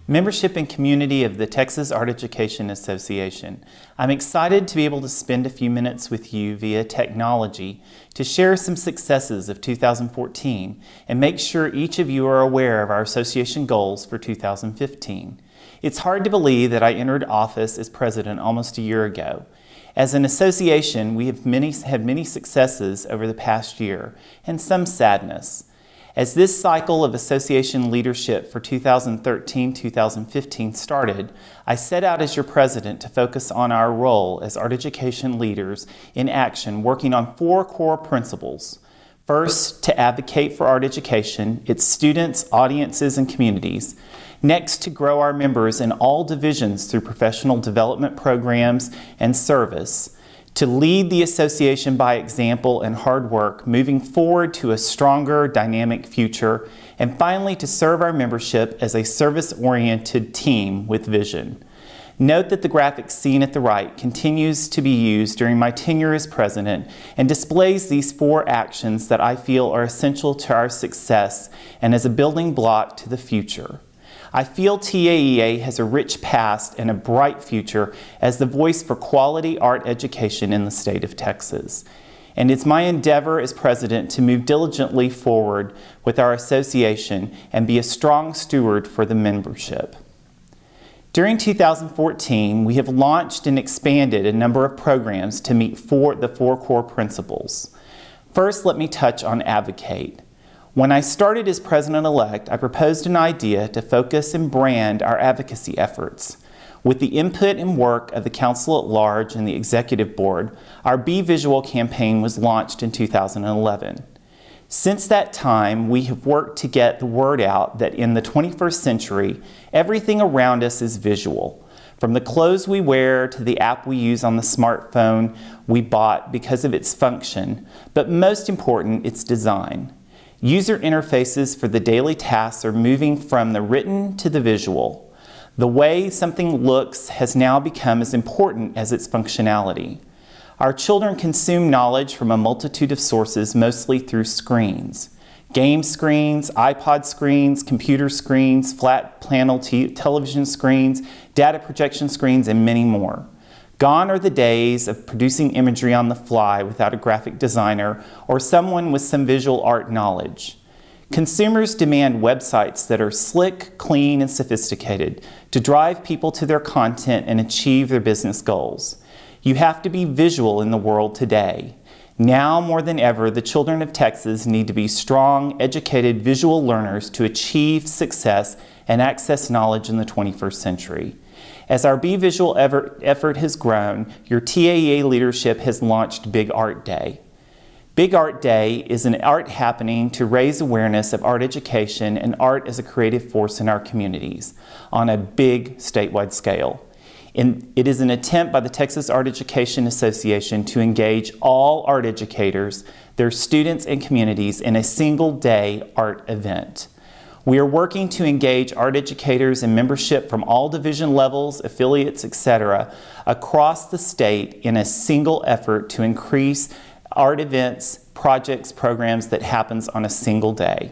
membership and community of the Texas Art Education Association. I'm excited to be able to spend a few minutes with you via technology to share some successes of 2014 and make sure each of you are aware of our association goals for 2015. It's hard to believe that I entered office as president almost a year ago. As an association, we have had many successes over the past year and some sadness. As this cycle of association leadership for 2013-2015 started, I set out as your president to focus on our role as art education leaders in action, working on 4 core principles. First, to advocate for art education, its students, audiences, and communities. Next, to grow our members in all divisions through professional development programs and service. To lead the association by example and hard work, moving forward to a stronger, dynamic future. And finally, to serve our membership as a service-oriented team with vision. Note that the graphic seen at the right continues to be used during my tenure as president and displays these 4 actions that I feel are essential to our success and as a building block to the future. I feel TAEA has a rich past and a bright future as the voice for quality art education in the state of Texas. And it's my endeavor as president to move diligently forward with our association and be a strong steward for the membership. During 2014, we have launched and expanded a number of programs to meet the 4 core principles. First, let me touch on advocate. When I started as president-elect, I proposed an idea to focus and brand our advocacy efforts. With the input and work of the Council at Large and the Executive Board, our Be Visual campaign was launched in 2011. Since that time, we have worked to get the word out that in the 21st century, everything around us is visual. From the clothes we wear to the app we use on the smartphone we bought because of its function, but most important, its design. User interfaces for the daily tasks are moving from the written to the visual. The way something looks has now become as important as its functionality. Our children consume knowledge from a multitude of sources, mostly through screens. Game screens, iPod screens, computer screens, flat panel television screens, data projection screens, and many more. Gone are the days of producing imagery on the fly without a graphic designer or someone with some visual art knowledge. Consumers demand websites that are slick, clean, and sophisticated to drive people to their content and achieve their business goals. You have to be visual in the world today. Now more than ever, the children of Texas need to be strong, educated visual learners to achieve success and access knowledge in the 21st century. As our Be Visual effort has grown, your TAEA leadership has launched Big Art Day. Big Art Day is an art happening to raise awareness of art education and art as a creative force in our communities on a big statewide scale. It is an attempt by the Texas Art Education Association to engage all art educators, their students, and communities in a single-day art event. We are working to engage art educators and membership from all division levels, affiliates, etc., across the state in a single effort to increase art events, projects, programs that happens on a single day.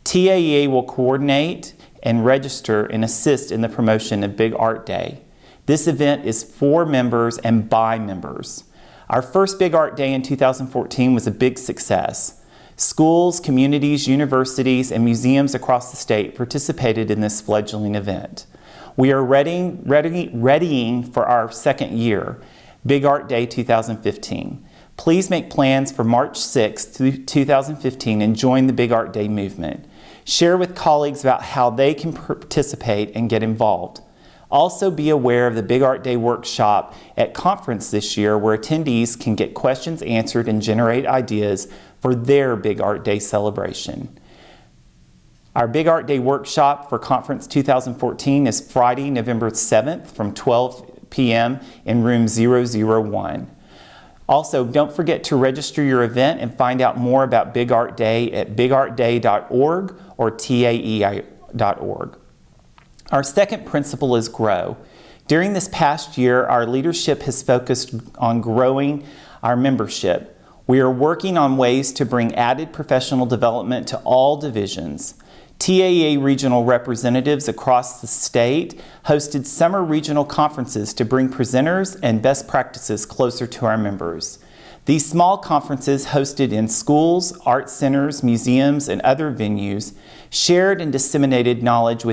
TAEA will coordinate and register and assist in the promotion of Big Art Day. This event is for members and by members. Our first Big Art Day in 2014 was a big success. Schools, communities, universities, and museums across the state participated in this fledgling event. We are readying for our second year, Big Art Day 2015. Please make plans for March 6th, 2015 and join the Big Art Day movement. Share with colleagues about how they can participate and get involved. Also be aware of the Big Art Day workshop at conference this year where attendees can get questions answered and generate ideas for their Big Art Day celebration. Our Big Art Day workshop for Conference 2014 is Friday, November 7th from 12 p.m. in room 001. Also, don't forget to register your event and find out more about Big Art Day at bigartday.org or taei.org. Our second principle is grow. During this past year, our leadership has focused on growing our membership. We are working on ways to bring added professional development to all divisions. TAEA regional representatives across the state hosted summer regional conferences to bring presenters and best practices closer to our members. These small conferences, hosted in schools, art centers, museums, and other venues, shared and disseminated knowledge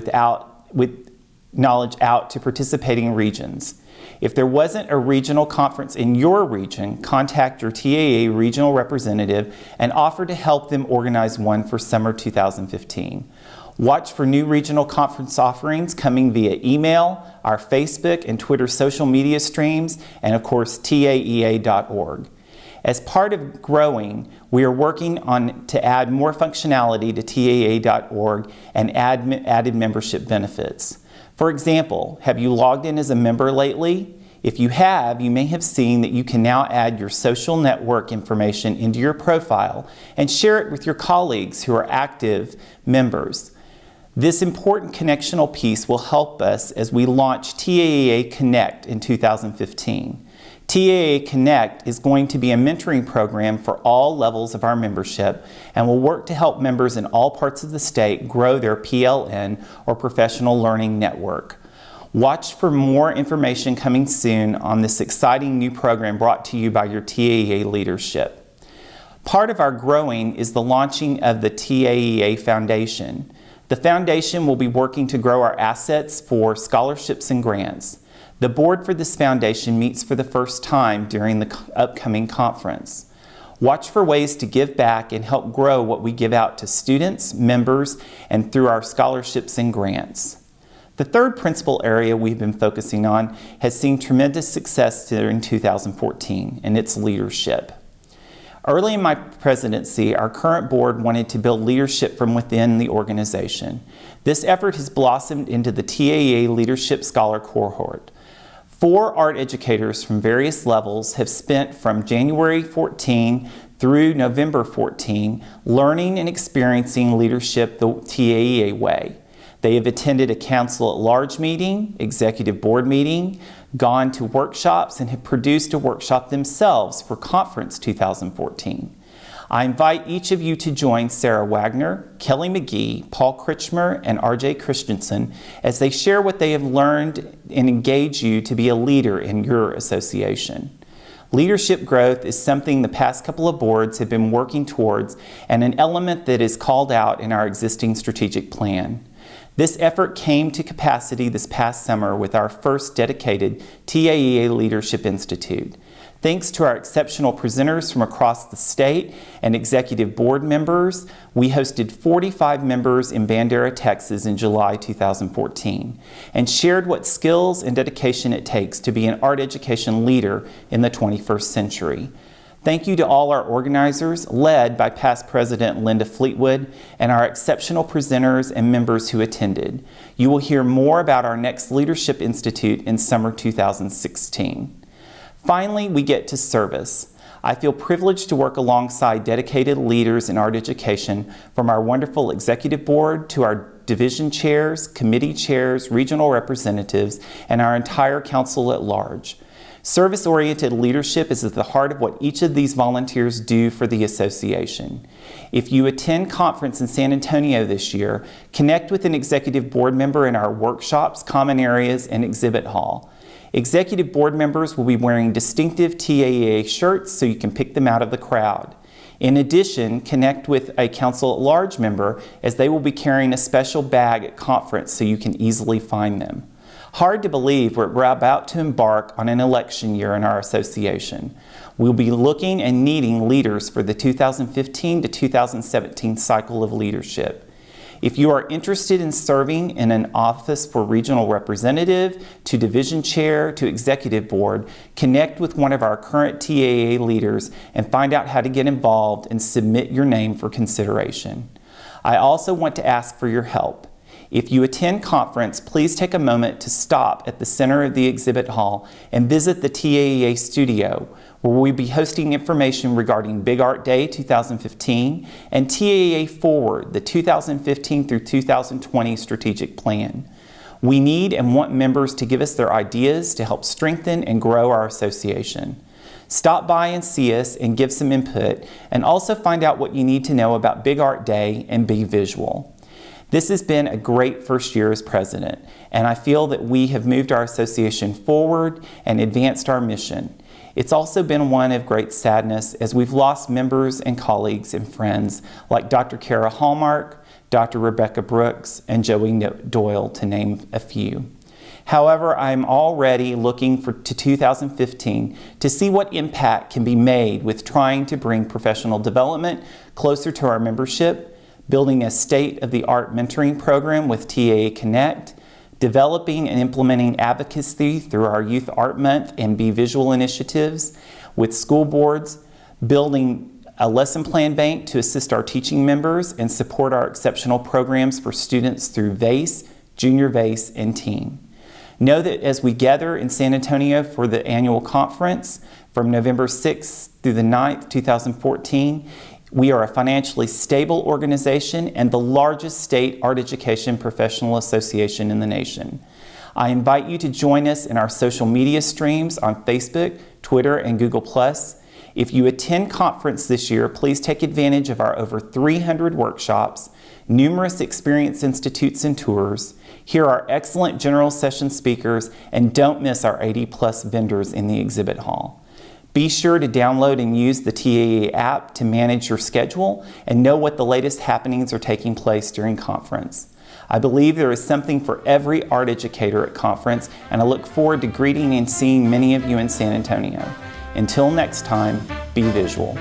out to participating regions. If there wasn't a regional conference in your region, contact your TAEA regional representative and offer to help them organize one for summer 2015. Watch for new regional conference offerings coming via email, our Facebook and Twitter social media streams, and of course taea.org. As part of growing, we are working to add more functionality to taea.org and added membership benefits. For example, have you logged in as a member lately? If you have, you may have seen that you can now add your social network information into your profile and share it with your colleagues who are active members. This important connectional piece will help us as we launch TAEA Connect in 2015. TAEA Connect is going to be a mentoring program for all levels of our membership and will work to help members in all parts of the state grow their PLN or Professional Learning Network. Watch for more information coming soon on this exciting new program brought to you by your TAEA leadership. Part of our growing is the launching of the TAEA Foundation. The foundation will be working to grow our assets for scholarships and grants. The board for this foundation meets for the first time during the upcoming conference. Watch for ways to give back and help grow what we give out to students, members, and through our scholarships and grants. The third principal area we've been focusing on has seen tremendous success during 2014, and it's leadership. Early in my presidency, our current board wanted to build leadership from within the organization. This effort has blossomed into the TAEA Leadership Scholar Cohort. 4 art educators from various levels have spent from January 14 through November 14 learning and experiencing leadership the TAEA way. They have attended a council at large meeting, executive board meeting, gone to workshops, and have produced a workshop themselves for Conference 2014. I invite each of you to join Sarah Wagner, Kelly McGee, Paul Kritchmer, and RJ Christensen as they share what they have learned and engage you to be a leader in your association. Leadership growth is something the past couple of boards have been working towards and an element that is called out in our existing strategic plan. This effort came to capacity this past summer with our first dedicated TAEA Leadership Institute. Thanks to our exceptional presenters from across the state and executive board members, we hosted 45 members in Bandera, Texas in July 2014 and shared what skills and dedication it takes to be an art education leader in the 21st century. Thank you to all our organizers, led by past President Linda Fleetwood, and our exceptional presenters and members who attended. You will hear more about our next Leadership Institute in summer 2016. Finally, we get to service. I feel privileged to work alongside dedicated leaders in art education, from our wonderful executive board to our division chairs, committee chairs, regional representatives, and our entire council at large. Service-oriented leadership is at the heart of what each of these volunteers do for the association. If you attend conference in San Antonio this year, connect with an executive board member in our workshops, common areas, and exhibit hall. Executive board members will be wearing distinctive TAEA shirts so you can pick them out of the crowd. In addition, connect with a council at large member as they will be carrying a special bag at conference so you can easily find them. Hard to believe we're about to embark on an election year in our association. We'll be looking and needing leaders for the 2015 to 2017 cycle of leadership. If you are interested in serving in an office for regional representative, to division chair, to executive board, connect with one of our current TAEA leaders and find out how to get involved and submit your name for consideration. I also want to ask for your help. If you attend conference, please take a moment to stop at the center of the exhibit hall and visit the TAEA studio, where we'll be hosting information regarding Big Art Day 2015 and TAEA Forward, the 2015 through 2020 strategic plan. We need and want members to give us their ideas to help strengthen and grow our association. Stop by and see us and give some input, and also find out what you need to know about Big Art Day and Be Visual. This has been a great first year as president, and I feel that we have moved our association forward and advanced our mission. It's also been one of great sadness as we've lost members and colleagues and friends like Dr. Kara Hallmark, Dr. Rebecca Brooks, and Joey Doyle, to name a few. However, I'm already looking to 2015 to see what impact can be made with trying to bring professional development closer to our membership, building a state-of-the-art mentoring program with TAA Connect, developing and implementing advocacy through our Youth Art Month and Be Visual initiatives with school boards, building a lesson plan bank to assist our teaching members and support our exceptional programs for students through VACE, Junior VACE, and Team. Know that as we gather in San Antonio for the annual conference from November 6th through the 9th, 2014, we are a financially stable organization and the largest state art education professional association in the nation. I invite you to join us in our social media streams on Facebook, Twitter, and Google+. If you attend conference this year, please take advantage of our over 300 workshops, numerous experience institutes and tours, hear our excellent general session speakers, and don't miss our 80+ vendors in the exhibit hall. Be sure to download and use the TAA app to manage your schedule and know what the latest happenings are taking place during conference. I believe there is something for every art educator at conference, and I look forward to greeting and seeing many of you in San Antonio. Until next time, be visual.